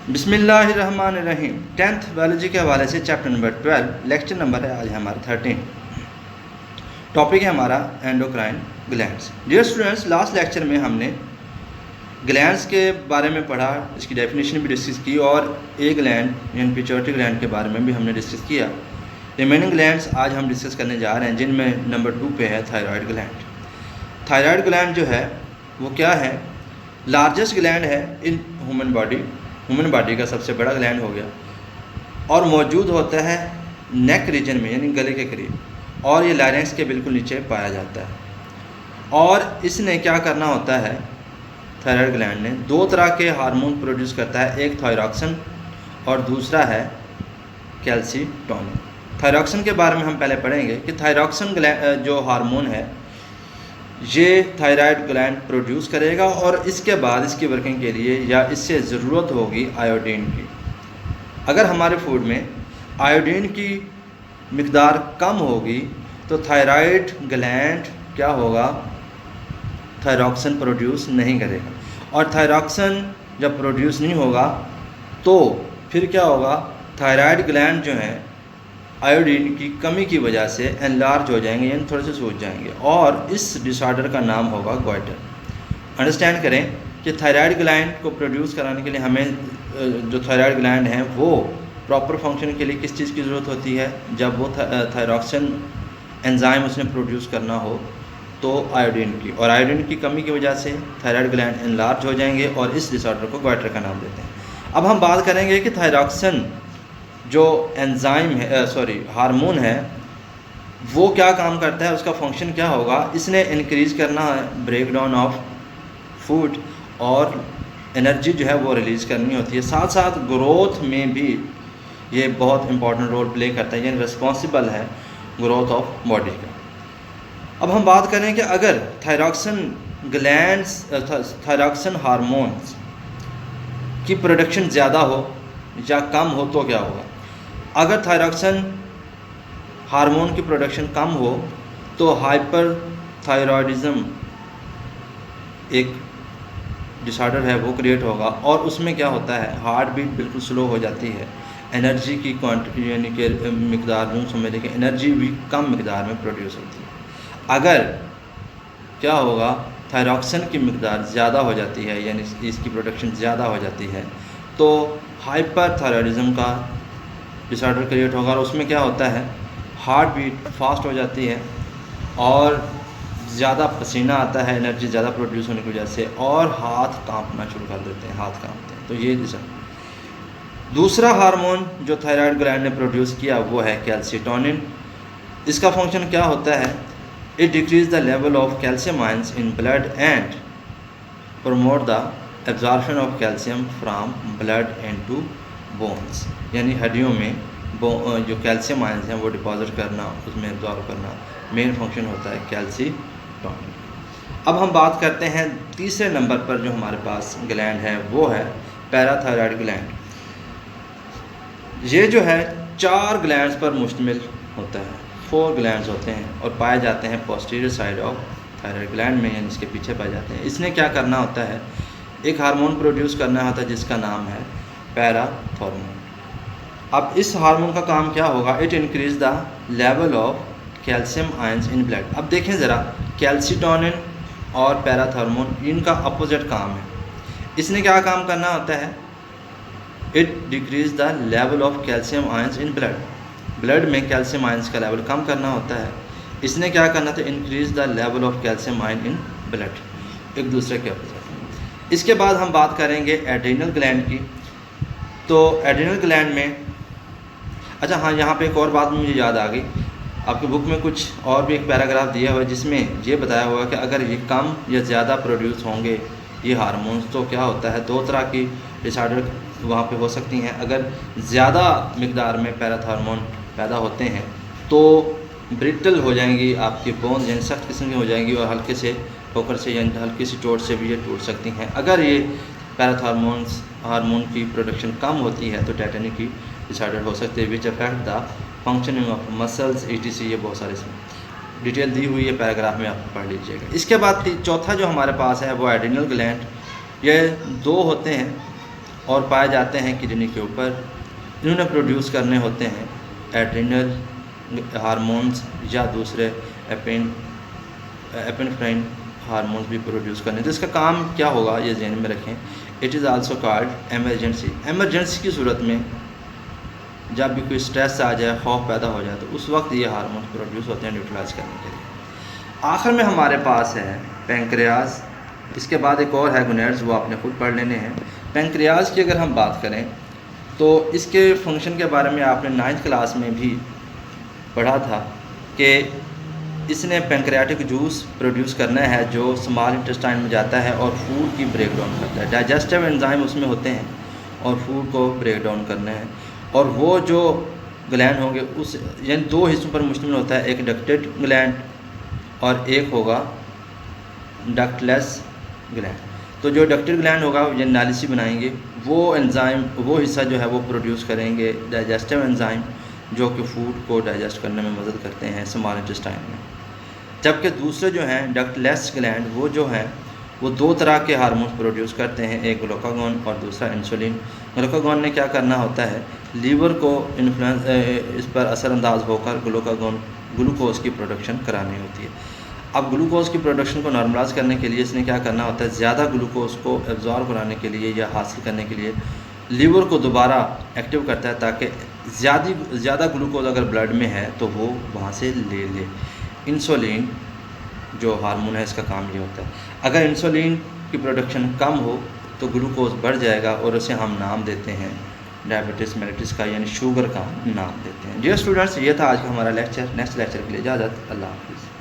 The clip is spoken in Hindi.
बिस्मिल्लाहिर्रहमानिर्रहीम। 10th बायोलॉजी के हवाले से चैप्टर नंबर 12 लेक्चर नंबर है आज हमारा 13। टॉपिक है हमारा endocrine glands. Dear students, last lecture में हमने ग्लैंड्स के बारे में पढ़ा, इसकी डेफिनेशन भी डिस्कस की और ए ग्लैंड यानी पिट्यूटरी ग्लैंड के बारे में भी हमने डिस्कस किया। रिमेनिंग ग्लैंड्स आज हम डिस्कस करने जा रहे हैं, जिनमें नंबर 2 पे है थायराइड ग्लैंड। थायराइड ग्लैंड जो है वो क्या है? लार्जेस्ट ग्लैंड है इन ह्यूमन बॉडी का सबसे बड़ा ग्लैंड हो गया और मौजूद होता है नेक रीजन में यानी गले के करीब, और ये लारिंक्स के बिल्कुल नीचे पाया जाता है। और इसने क्या करना होता है, थायराइड ग्लैंड ने 2 तरह के हार्मोन प्रोड्यूस करता है, एक थायरॉक्सिन और दूसरा है कैल्सीटोनिन। थायरॉक्सिन के बारे में हम पहले पढ़ेंगे कि थायरॉक्सिन जो हार्मोन है ये थायराइड ग्लैंड प्रोड्यूस करेगा और इसके बाद इसकी वर्किंग के लिए या इससे ज़रूरत होगी आयोडीन की। अगर हमारे फूड में आयोडीन की मिकदार कम होगी तो थायराइड ग्लैंड क्या होगा, थायरॉक्सिन प्रोड्यूस नहीं करेगा। और थायरॉक्सिन जब प्रोड्यूस नहीं होगा तो फिर क्या होगा, थायराइड ग्लैंड जो है आयोडीन की कमी की वजह से एनलार्ज हो जाएंगे यानी थोड़े से सूज जाएंगे और इस डिसऑर्डर का नाम होगा गॉइटर। अंडरस्टैंड करें कि थायराइड ग्लैंड को प्रोड्यूस कराने के लिए हमें जो थायराइड ग्लैंड है वो प्रॉपर फंक्शन के लिए किस चीज़ की ज़रूरत होती है, जब वो थायरॉक्सिन एंजाइम उसने प्रोड्यूस करना हो तो आयोडीन की, और आयोडीन की कमी की वजह से थायराइड ग्लैंड एनलार्ज हो जाएंगे और इस डिसऑर्डर को गॉइटर का नाम देते हैं। अब हम बात करेंगे कि थायरॉक्सिन जो एंजाइम है हार्मोन है वो क्या काम करता है, उसका फंक्शन क्या होगा। इसने इंक्रीज़ करना है ब्रेक डाउन ऑफ फूड और एनर्जी जो है वो रिलीज़ करनी होती है। साथ साथ ग्रोथ में भी ये बहुत इंपॉर्टेंट रोल प्ले करता है, यानी रिस्पॉन्सिबल है ग्रोथ ऑफ बॉडी का। अब हम बात करें कि अगर थायरॉक्सिन हार्मोन्स की प्रोडक्शन ज़्यादा हो या कम हो तो क्या होगा। अगर थायरॉक्सिन हार्मोन की प्रोडक्शन कम हो तो हाइपर थायरॉयडिज्म एक डिसऑर्डर है वो क्रिएट होगा और उसमें क्या होता है, हार्ट बीट बिल्कुल स्लो हो जाती है, एनर्जी की क्वांटिटी यानी कि मिकदार मुँह समझने की एनर्जी भी कम मिकदार में प्रोड्यूस होती है। अगर क्या होगा, थायरॉक्सिन की मिकदार ज़्यादा हो जाती है यानी इसकी प्रोडक्शन ज़्यादा हो जाती है तो हाइपर थायरॉयडिज्म का डिसऑर्डर क्रिएट होगा और उसमें क्या होता है, हार्ट बीट फास्ट हो जाती है और ज़्यादा पसीना आता है, एनर्जी ज़्यादा प्रोड्यूस होने की वजह से, और हाथ कांपना शुरू कर देते हैं, हाथ कांपते हैं। तो ये दूसरा हार्मोन जो थायराइड ग्लैंड ने प्रोड्यूस किया वो है कैल्सीटोनिन। इसका फंक्शन क्या होता है, it decrease the level of calcium ions in blood and promote the absorption of calcium from blood into bones, यानी हड्डियों में जो कैल्शियम आयंस हैं वो डिपॉजिट करना, उसमें एब्जॉर्ब करना मेन फंक्शन होता है कैल्सीटोनिन। अब हम बात करते हैं तीसरे नंबर पर जो हमारे पास ग्लैंड है वो है पैराथायराइड ग्लैंड। ये जो है 4 ग्लैंड्स पर मुश्तमिल होता है, 4 ग्लैंड्स होते हैं और पाए जाते हैं posterior side of thyroid gland में, यानी इसके पीछे पाए जाते हैं। इसने क्या करना होता है, एक हार्मोन प्रोड्यूस करना होता है जिसका नाम है पैराथॉर्मोन। अब इस हार्मोन का काम क्या होगा, it increase the level of calcium ions in blood. अब देखें ज़रा, कैल्सीटोनिन और पैराथॉर्मोन इनका अपोजिट काम है। इसने क्या काम करना होता है, it decrease the level of calcium ions in blood में कैल्शियम आयंस का लेवल कम करना होता है। इसने क्या करना था, increase the level of calcium ion in blood, एक दूसरे के अपोजिट। इसके बाद हम बात करेंगे एड्रीनल ग्लैंड की। तो एड्रीनल ग्लैंड में अच्छा हाँ, यहाँ पे एक और बात मुझे याद आ गई, आपकी बुक में कुछ और भी एक पैराग्राफ दिया हुआ है जिसमें ये बताया हुआ है कि अगर ये कम या ज़्यादा प्रोड्यूस होंगे ये हार्मोन्स तो क्या होता है, 2 तरह की डिसऑर्डर वहाँ पे हो सकती हैं। अगर ज़्यादा मिकदार में पैराथॉर्मोन पैदा होते हैं तो ब्रिटल हो जाएंगी आपकी बोन, यानी सख्त किस्म की हो जाएंगी और हल्के से ठोकर से यानी हल्की सी चोट से भी ये टूट सकती हैं। अगर ये हार्मोन की प्रोडक्शन कम होती है तो टेटनी की डिसऑर्डर हो सकते हैं, which affect the functioning of muscles etc। ये बहुत सारे इसमें डिटेल दी हुई है, पैराग्राफ में आप पढ़ लीजिएगा। इसके बाद चौथा जो हमारे पास है वो एड्रीनल ग्लैंड। ये 2 होते हैं, और पाए जाते हैं किडनी के ऊपर। इन्होंने प्रोड्यूस करने होते हैं एड्रिनल हार्मोन्स या दूसरे एपिनेफ्राइन हार्मोन्स भी प्रोड्यूस करने। तो इसका काम क्या होगा ये ध्यान में रखें। It is also called emergency. Emergency की सूरत में जब भी कोई स्ट्रेस आ जाए, खौफ पैदा हो जाए, तो उस वक्त ये हार्मोन प्रोड्यूस होते हैं न्यूट्रलाइज करने के लिए। आखिर में हमारे पास है पेंक्रियाज। इसके बाद एक और है गोनेड्स, वो आपने खुद पढ़ लेने हैं। पेंक्रियाज की अगर हम बात करें तो इसके फंक्शन के बारे में आपने 9th क्लास में भी पढ़ा था कि इसने पेंक्रियाटिक जूस प्रोड्यूस करना है जो स्मॉल इंटेस्टाइन में जाता है और फूड की ब्रेक डाउन करता है। डाइजेस्टिव एंजाइम उसमें होते हैं और फूड को ब्रेक डाउन करना है। और वो जो ग्लैंड होंगे उस यानी 2 हिस्सों पर मुश्तमिल होता है, एक डक्टेड ग्लैंड और एक होगा डक्टलेस ग्लैंड। तो जो डक्टेड ग्लैंड होगा ये नाली सी बनाएंगे, वो एंजाइम वो हिस्सा जो है वो प्रोड्यूस करेंगे डाइजेस्टिव एंजाइम जो कि फूड को डाइजेस्ट करने में मदद करते हैं स्मॉल इंटेस्टाइन में। जबकि दूसरे जो हैं डक्टलेस ग्लैंड वो जो हैं वो 2 तरह के हार्मोन्स प्रोड्यूस करते हैं, एक ग्लूकागॉन और दूसरा इंसुलिन। ग्लूकागॉन ने क्या करना होता है, लीवर को इन्फ्लुएंस इस पर असरअंदाज होकर ग्लूकोज की प्रोडक्शन करानी होती है। अब ग्लूकोज की प्रोडक्शन को नॉर्मलाइज करने के लिए इसने क्या करना होता है, ज़्यादा ग्लूकोज को एब्जॉर्ब कराने के लिए या हासिल करने के लिए लीवर को दोबारा एक्टिव करता है ताकि ज़्यादा ग्लूकोज अगर ब्लड में है तो वो वहाँ से ले ले। इंसुलिन जो हार्मोन है इसका काम ये होता है। अगर इंसुलिन की प्रोडक्शन कम हो तो ग्लूकोज बढ़ जाएगा और उसे हम नाम देते हैं डायबिटीज़ मेलिटस का, यानी शुगर का नाम देते हैं। डियर स्टूडेंट्स, ये था आज का हमारा लेक्चर। नेक्स्ट लेक्चर के लिए इजाज़त। अल्लाह हाफ़िज़।